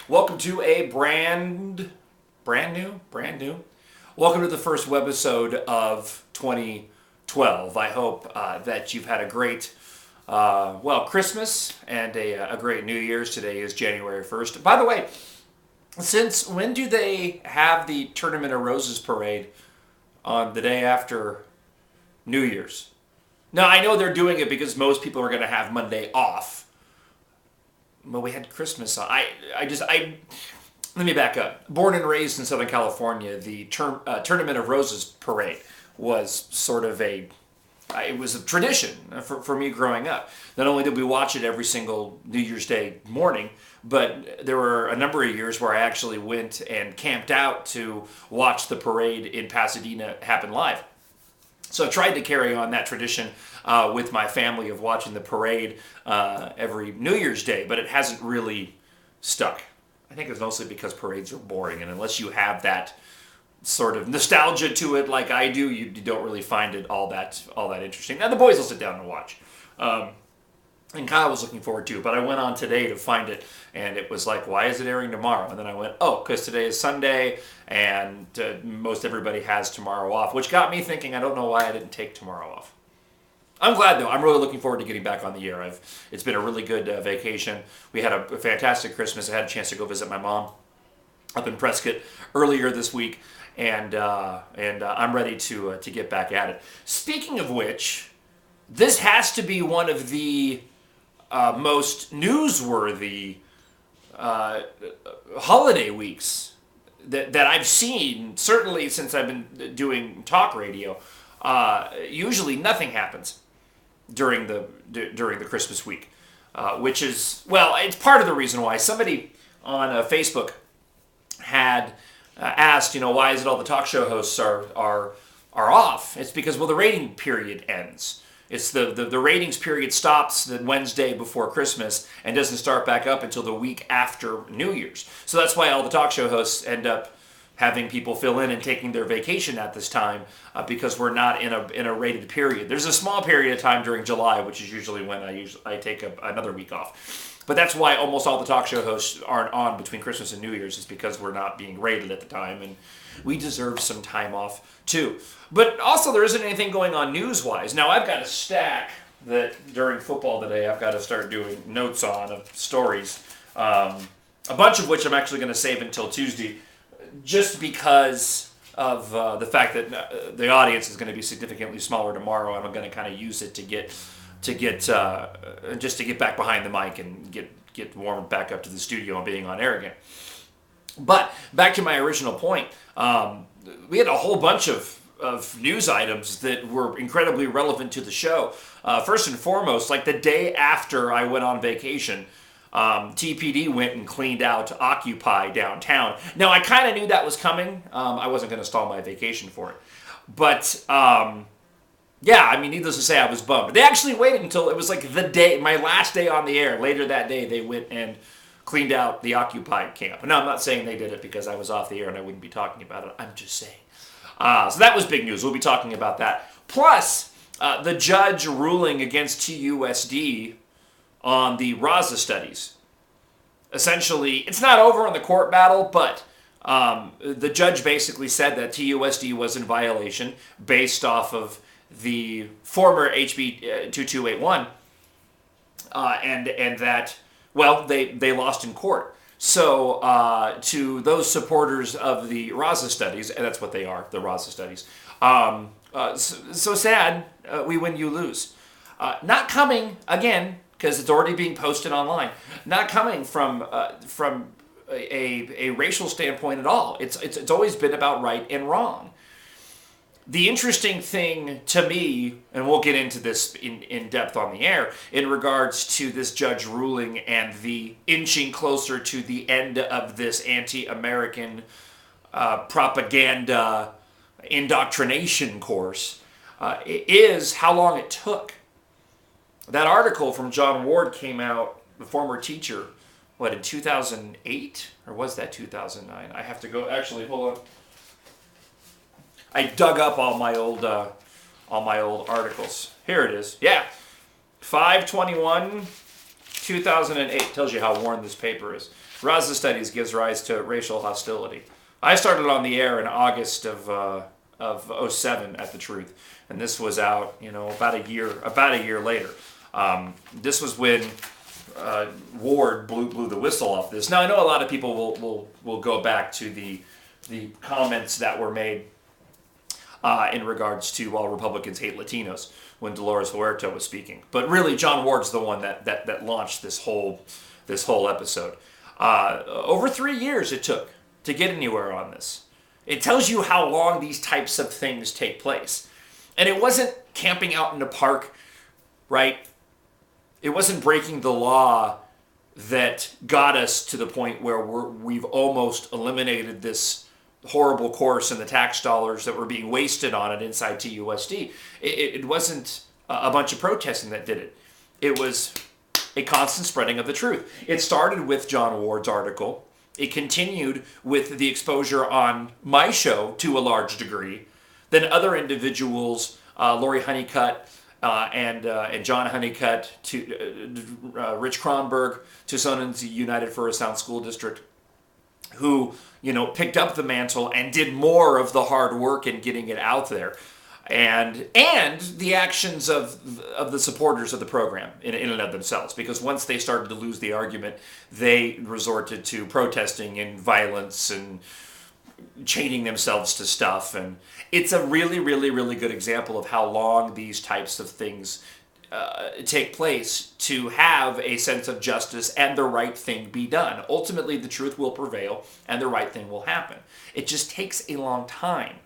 Welcome to a brand new. Welcome to the first webisode of 2012. I hope that you've had a great, Christmas and a great New Year's. Today is January 1st. By the way, since when do they have the Tournament of Roses parade on the day after New Year's? Now, I know they're doing it because most people are going to have Monday off. But we had Christmas. Let me back up. Born and raised in Southern California, the Tournament of Roses parade was sort of it was a tradition for me growing up. Not only did we watch it every single New Year's Day morning, but there were a number of years where I actually went and camped out to watch the parade in Pasadena happen live. So I tried to carry on that tradition with my family of watching the parade every New Year's Day, but it hasn't really stuck. I think it's mostly because parades are boring, and unless you have that sort of nostalgia to it like I do, you don't really find it all that interesting. Now the boys will sit down and watch. And Kyle was looking forward to it, but I went on today to find it, and it was like, why is it airing tomorrow? And then I went, because today is Sunday, and most everybody has tomorrow off, which got me thinking, I don't know why I didn't take tomorrow off. I'm glad, though. I'm really looking forward to getting back on the air. It's been a really good vacation. We had a fantastic Christmas. I had a chance to go visit my mom up in Prescott earlier this week, and I'm ready to get back at it. Speaking of which, this has to be one of the most newsworthy holiday weeks that I've seen, certainly since I've been doing talk radio. Usually nothing happens during the Christmas week, which is, it's part of the reason why. Somebody on Facebook had asked, why is it all the talk show hosts are off? It's because, the rating period ends. It's the ratings period stops the Wednesday before Christmas and doesn't start back up until the week after New Year's. So that's why all the talk show hosts end up having people fill in and taking their vacation at this time because we're not in a rated period. There's a small period of time during July, which is usually when I take another week off. But that's why almost all the talk show hosts aren't on between Christmas and New Year's, is because we're not being rated at the time, and we deserve some time off too. But also there isn't anything going on news-wise. Now I've got a stack that during football today I've got to start doing notes on of stories, a bunch of which I'm actually going to save until Tuesday, just because of the fact that the audience is going to be significantly smaller tomorrow, and I'm going to kind of use it to get back behind the mic and get warmed back up to the studio and being on air again. But back to my original point, we had a whole bunch of news items that were incredibly relevant to the show. First and foremost, like the day after I went on vacation, TPD went and cleaned out Occupy downtown. Now, I kind of knew that was coming. I wasn't going to stall my vacation for it. But, needless to say, I was bummed. They actually waited until it was like my last day on the air. Later that day, they went and cleaned out the Occupy camp. Now, I'm not saying they did it because I was off the air and I wouldn't be talking about it. I'm just saying. So that was big news. We'll be talking about that. Plus, the judge ruling against TUSD on the Raza studies. Essentially, it's not over on the court battle, but the judge basically said that TUSD was in violation based off of the former HB 2281, and that, they lost in court. So to those supporters of the Raza studies, and that's what they are, the Raza studies, so sad, we win, you lose. Not coming, again, because it's already being posted online, not coming from a racial standpoint at all. It's always been about right and wrong. The interesting thing to me, and we'll get into this in depth on the air, in regards to this judge ruling and the inching closer to the end of this anti-American propaganda indoctrination course, is how long it took. That article from John Ward came out, the former teacher, in 2008? Or was that 2009? I have to go, actually, hold on. I dug up all my old articles. Here it is. Yeah. 5/21, 2008 tells you how worn this paper is. Raza Studies gives rise to racial hostility. I started on the air in August of '07 at The Truth, and this was out, about a year later. This was when Ward blew the whistle off this. Now I know a lot of people will go back to the comments that were made in regards to all Republicans hate Latinos when Dolores Huerta was speaking, but really John Ward's the one that launched this whole episode. Over 3 years it took to get anywhere on this. It tells you how long these types of things take place. And it wasn't camping out in a park, right? It wasn't breaking the law that got us to the point where we've almost eliminated this horrible course and the tax dollars that were being wasted on it inside TUSD. It wasn't a bunch of protesting that did it. It was a constant spreading of the truth. It started with John Ward's article. It continued with the exposure on my show to a large degree. Then other individuals, Lori Honeycutt and John Honeycutt, to Rich Kronberg, Tucsonans United for a Sound School District, who picked up the mantle and did more of the hard work in getting it out there, and the actions of the supporters of the program in and of themselves, because once they started to lose the argument, they resorted to protesting and violence and chaining themselves to stuff. And it's a really, really, really good example of how long these types of things take place to have a sense of justice and the right thing be done. Ultimately, the truth will prevail and the right thing will happen. It just takes a long time.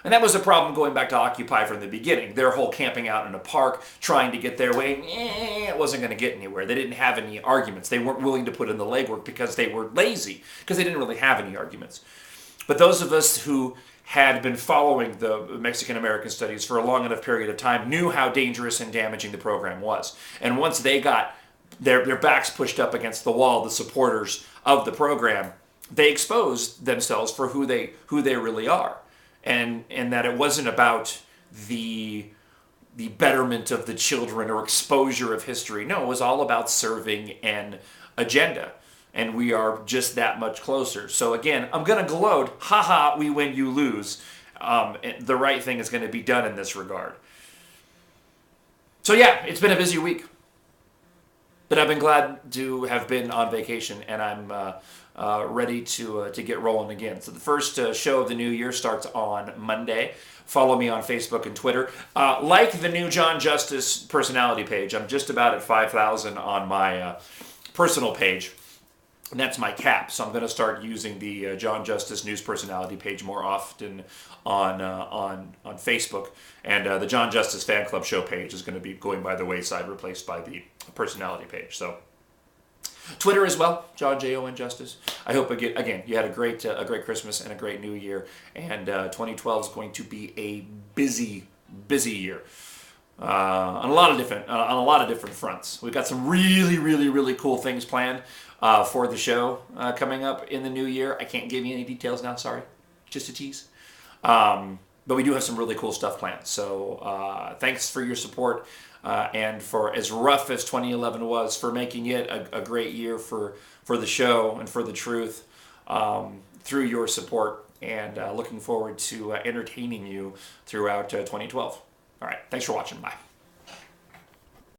And that was a problem going back to Occupy from the beginning. Their whole camping out in a park, trying to get their way, it wasn't going to get anywhere. They didn't have any arguments. They weren't willing to put in the legwork because they were lazy, because they didn't really have any arguments. But those of us who had been following the Mexican-American studies for a long enough period of time knew how dangerous and damaging the program was. And once they got their backs pushed up against the wall, the supporters of the program, they exposed themselves for who they really are. And that it wasn't about the betterment of the children or exposure of history. No, it was all about serving an agenda. And we are just that much closer. So again, I'm going to gloat, haha, we win, you lose. The right thing is going to be done in this regard. So yeah, it's been a busy week. But I've been glad to have been on vacation, and I'm ready to get rolling again. So the first show of the new year starts on Monday. Follow me on Facebook and Twitter. Like the new John Justice personality page. I'm just about at 5,000 on my personal page. And that's my cap. So I'm going to start using the John Justice News personality page more often on Facebook. And the John Justice Fan Club show page is going to be going by the wayside, replaced by the personality page. So Twitter as well, John J.O.N. Justice. I hope, again, you had a great Christmas and a great New Year. And 2012 is going to be a busy, busy year. On a lot of different fronts. We've got some really, really, really cool things planned for the show coming up in the new year. I can't give you any details now, sorry. Just a tease. But we do have some really cool stuff planned. So thanks for your support and for, as rough as 2011 was, for making it a great year for the show and for the truth through your support. And looking forward to entertaining you throughout 2012. All right, thanks for watching. Bye.